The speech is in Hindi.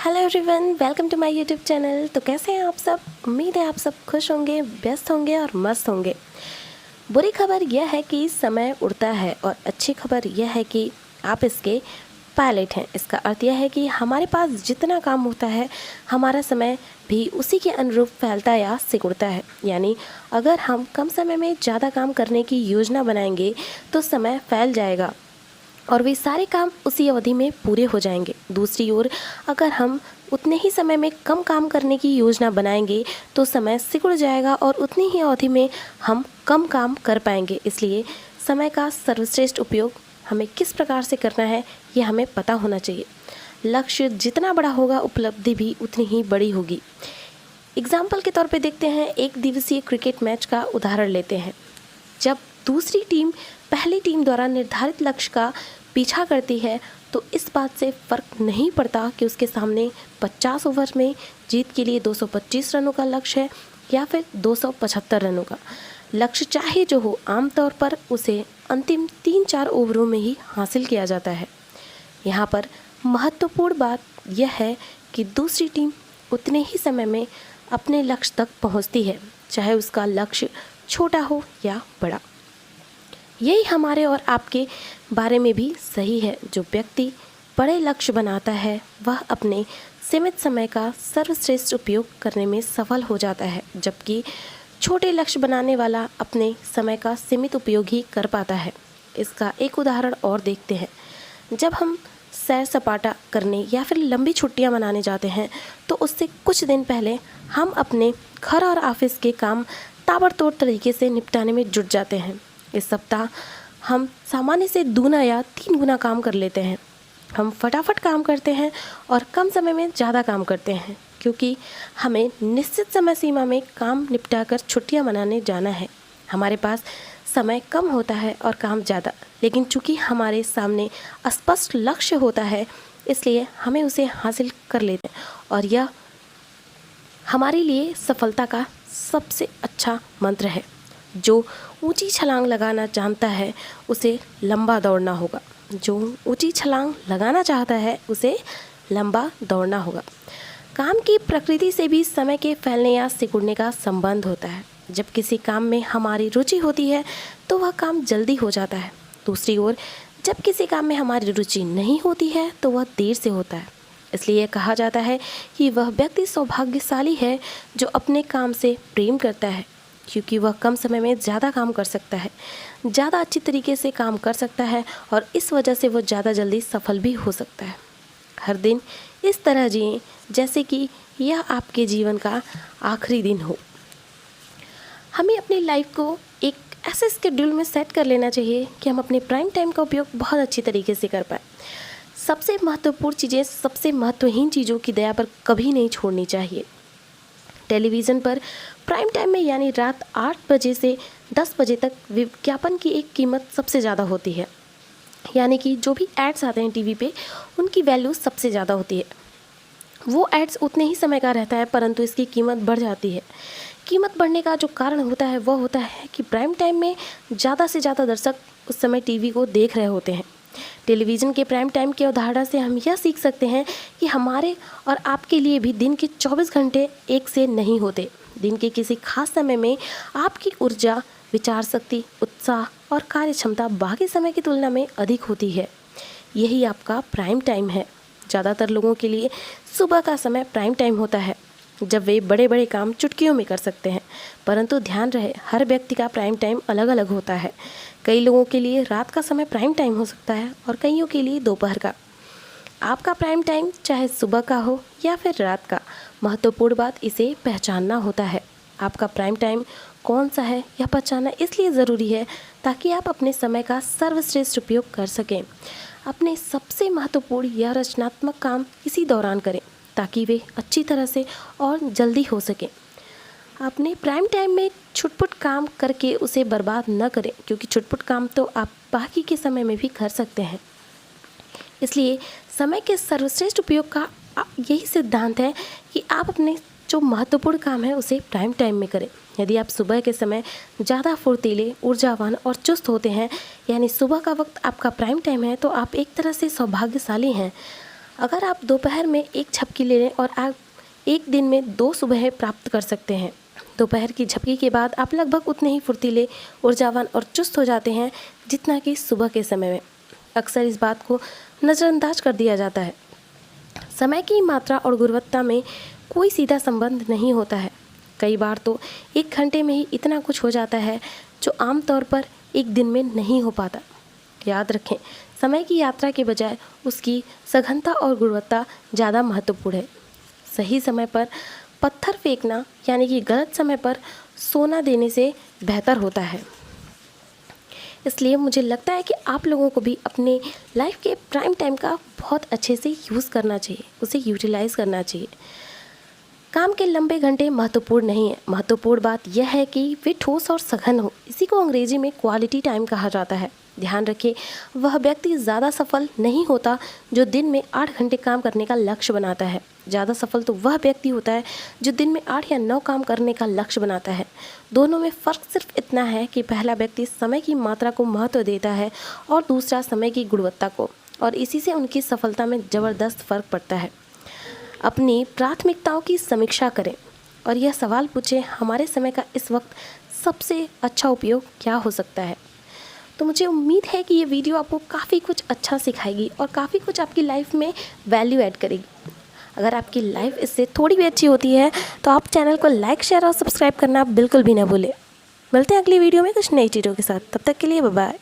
Hello everyone, welcome to my YouTube channel. तो कैसे हैं आप सब? उम्मीद है आप सब खुश होंगे, व्यस्त होंगे और मस्त होंगे। बुरी खबर यह है कि समय उड़ता है और अच्छी खबर यह है कि आप इसके पायलट हैं। इसका अर्थ यह है कि हमारे पास जितना काम होता है हमारा समय भी उसी के अनुरूप फैलता या सिकुड़ता है। यानी अगर हम कम समय में ज़्यादा काम करने की योजना बनाएंगे तो समय फैल जाएगा और वे सारे काम उसी अवधि में पूरे हो जाएंगे। दूसरी ओर अगर हम उतने ही समय में कम काम करने की योजना बनाएंगे तो समय सिकुड़ जाएगा और उतनी ही अवधि में हम कम काम कर पाएंगे। इसलिए समय का सर्वश्रेष्ठ उपयोग हमें किस प्रकार से करना है ये हमें पता होना चाहिए। लक्ष्य जितना बड़ा होगा उपलब्धि भी उतनी ही बड़ी होगी। एग्जाम्पल के तौर पे देखते हैं, एक दिवसीय क्रिकेट मैच का उदाहरण लेते हैं। जब दूसरी टीम पहली टीम द्वारा निर्धारित लक्ष्य का पीछा करती है तो इस बात से फ़र्क नहीं पड़ता कि उसके सामने 50 ओवर में जीत के लिए 225 रनों का लक्ष्य है या फिर 275 रनों का लक्ष्य, चाहे जो हो, आमतौर पर उसे अंतिम 3-4 ओवरों में ही हासिल किया जाता है। यहाँ पर महत्वपूर्ण बात यह है कि दूसरी टीम उतने ही समय में अपने लक्ष्य तक पहुँचती है, चाहे उसका लक्ष्य छोटा हो या बड़ा। यही हमारे और आपके बारे में भी सही है। जो व्यक्ति बड़े लक्ष्य बनाता है वह अपने सीमित समय का सर्वश्रेष्ठ उपयोग करने में सफल हो जाता है, जबकि छोटे लक्ष्य बनाने वाला अपने समय का सीमित उपयोग ही कर पाता है। इसका एक उदाहरण और देखते हैं। जब हम सैर सपाटा करने या फिर लंबी छुट्टियां मनाने जाते हैं तो उससे कुछ दिन पहले हम अपने घर और ऑफिस के काम ताबड़तोड़ तरीके से निपटाने में जुट जाते हैं। इस सप्ताह हम सामान्य से 2 या 3 गुना काम कर लेते हैं। हम फटाफट काम करते हैं और कम समय में ज़्यादा काम करते हैं, क्योंकि हमें निश्चित समय सीमा में काम निपटाकर छुट्टियां मनाने जाना है। हमारे पास समय कम होता है और काम ज़्यादा, लेकिन चूंकि हमारे सामने स्पष्ट लक्ष्य होता है इसलिए हमें उसे हासिल कर लेते हैं और यह हमारे लिए सफलता का सबसे अच्छा मंत्र है। जो ऊंची छलांग लगाना जानता है उसे लंबा दौड़ना होगा। जो ऊंची छलांग लगाना चाहता है उसे लंबा दौड़ना होगा। काम की प्रकृति से भी समय के फैलने या सिकुड़ने का संबंध होता है। जब किसी काम में हमारी रुचि होती है तो वह काम जल्दी हो जाता है। दूसरी ओर जब किसी काम में हमारी रुचि नहीं होती है तो वह देर से होता है। इसलिए कहा जाता है कि वह व्यक्ति सौभाग्यशाली है जो अपने काम से प्रेम करता है, क्योंकि वह कम समय में ज़्यादा काम कर सकता है, ज़्यादा अच्छी तरीके से काम कर सकता है और इस वजह से वह ज़्यादा जल्दी सफल भी हो सकता है। हर दिन इस तरह जिएं जैसे कि यह आपके जीवन का आखिरी दिन हो। हमें अपनी लाइफ को एक ऐसे शेड्यूल में सेट कर लेना चाहिए कि हम अपने प्राइम टाइम का उपयोग बहुत अच्छी तरीके से कर पाएँ। सबसे महत्वपूर्ण चीज़ें सबसे महत्वहीन चीज़ों की दया पर कभी नहीं छोड़नी चाहिए। टेलीविज़न पर प्राइम टाइम में यानी रात 8 बजे से 10 बजे तक विज्ञापन की एक कीमत सबसे ज़्यादा होती है। यानी कि जो भी एड्स आते हैं टीवी पे उनकी वैल्यू सबसे ज़्यादा होती है। वो एड्स उतने ही समय का रहता है परंतु इसकी कीमत बढ़ जाती है। कीमत बढ़ने का जो कारण होता है वह होता है कि प्राइम टाइम में ज़्यादा से ज़्यादा दर्शक उस समय टीवी को देख रहे होते हैं। टेलीविज़न के प्राइम टाइम के उदाहरण से हम यह सीख सकते हैं कि हमारे और आपके लिए भी दिन के 24 घंटे एक से नहीं होते। दिन के किसी खास समय में आपकी ऊर्जा, विचार शक्ति, उत्साह और कार्य क्षमता बाकी समय की तुलना में अधिक होती है। यही आपका प्राइम टाइम है। ज़्यादातर लोगों के लिए सुबह का समय प्राइम टाइम होता है, जब वे बड़े बड़े काम चुटकियों में कर सकते हैं। परंतु ध्यान रहे, हर व्यक्ति का प्राइम टाइम अलग अलग होता है। कई लोगों के लिए रात का समय प्राइम टाइम हो सकता है और कईयों के लिए दोपहर का। आपका प्राइम टाइम चाहे सुबह का हो या फिर रात का, महत्वपूर्ण बात इसे पहचानना होता है। आपका प्राइम टाइम कौन सा है यह पहचानना इसलिए ज़रूरी है ताकि आप अपने समय का सर्वश्रेष्ठ उपयोग कर सकें। अपने सबसे महत्वपूर्ण या रचनात्मक काम इसी दौरान करें ताकि वे अच्छी तरह से और जल्दी हो सकें। अपने प्राइम टाइम में छुटपुट काम करके उसे बर्बाद न करें, क्योंकि छुटपुट काम तो आप बाकी के समय में भी कर सकते हैं। इसलिए समय के सर्वश्रेष्ठ उपयोग का यही सिद्धांत है कि आप अपने जो महत्वपूर्ण काम है उसे प्राइम टाइम में करें। यदि आप सुबह के समय ज़्यादा फुर्तीले, ऊर्जावान और चुस्त होते हैं, यानी सुबह का वक्त आपका प्राइम टाइम है, तो आप एक तरह से सौभाग्यशाली हैं। अगर आप दोपहर में एक झपकी ले लें और आप एक दिन में 2 सुबहें प्राप्त कर सकते हैं। दोपहर की झपकी के बाद आप लगभग उतने ही फुर्तीले, ऊर्जावान और चुस्त हो जाते हैं जितना कि सुबह के समय में। अक्सर इस बात को नज़रअंदाज कर दिया जाता है। समय की मात्रा और गुणवत्ता में कोई सीधा संबंध नहीं होता है। कई बार तो 1 घंटे में ही इतना कुछ हो जाता है जो आमतौर पर एक दिन में नहीं हो पाता। याद रखें, समय की यात्रा के बजाय उसकी सघनता और गुणवत्ता ज़्यादा महत्वपूर्ण है। सही समय पर पत्थर फेंकना यानी कि गलत समय पर सोना देने से बेहतर होता है। इसलिए मुझे लगता है कि आप लोगों को भी अपने लाइफ के प्राइम टाइम का बहुत अच्छे से यूज़ करना चाहिए, उसे यूटिलाइज़ करना चाहिए। काम के लंबे घंटे महत्वपूर्ण नहीं है, महत्वपूर्ण बात यह है कि वे ठोस और सघन हो। इसी को अंग्रेजी में क्वालिटी टाइम कहा जाता है। ध्यान रखें, वह व्यक्ति ज़्यादा सफल नहीं होता जो दिन में 8 घंटे काम करने का लक्ष्य बनाता है। ज़्यादा सफल तो वह व्यक्ति होता है जो दिन में 8 या 9 काम करने का लक्ष्य बनाता है। दोनों में फ़र्क सिर्फ इतना है कि पहला व्यक्ति समय की मात्रा को महत्व देता है और दूसरा समय की गुणवत्ता को, और इसी से उनकी सफलता में ज़बरदस्त फ़र्क पड़ता है। अपनी प्राथमिकताओं की समीक्षा करें और यह सवाल पूछें, हमारे समय का इस वक्त सबसे अच्छा उपयोग क्या हो सकता है। तो मुझे उम्मीद है कि ये वीडियो आपको काफ़ी कुछ अच्छा सिखाएगी और काफ़ी कुछ आपकी लाइफ में वैल्यू ऐड करेगी। अगर आपकी लाइफ इससे थोड़ी भी अच्छी होती है तो आप चैनल को लाइक, शेयर और सब्सक्राइब करना बिल्कुल भी ना भूलें। मिलते हैं अगली वीडियो में कुछ नई चीज़ों के साथ। तब तक के लिए बाय बाय।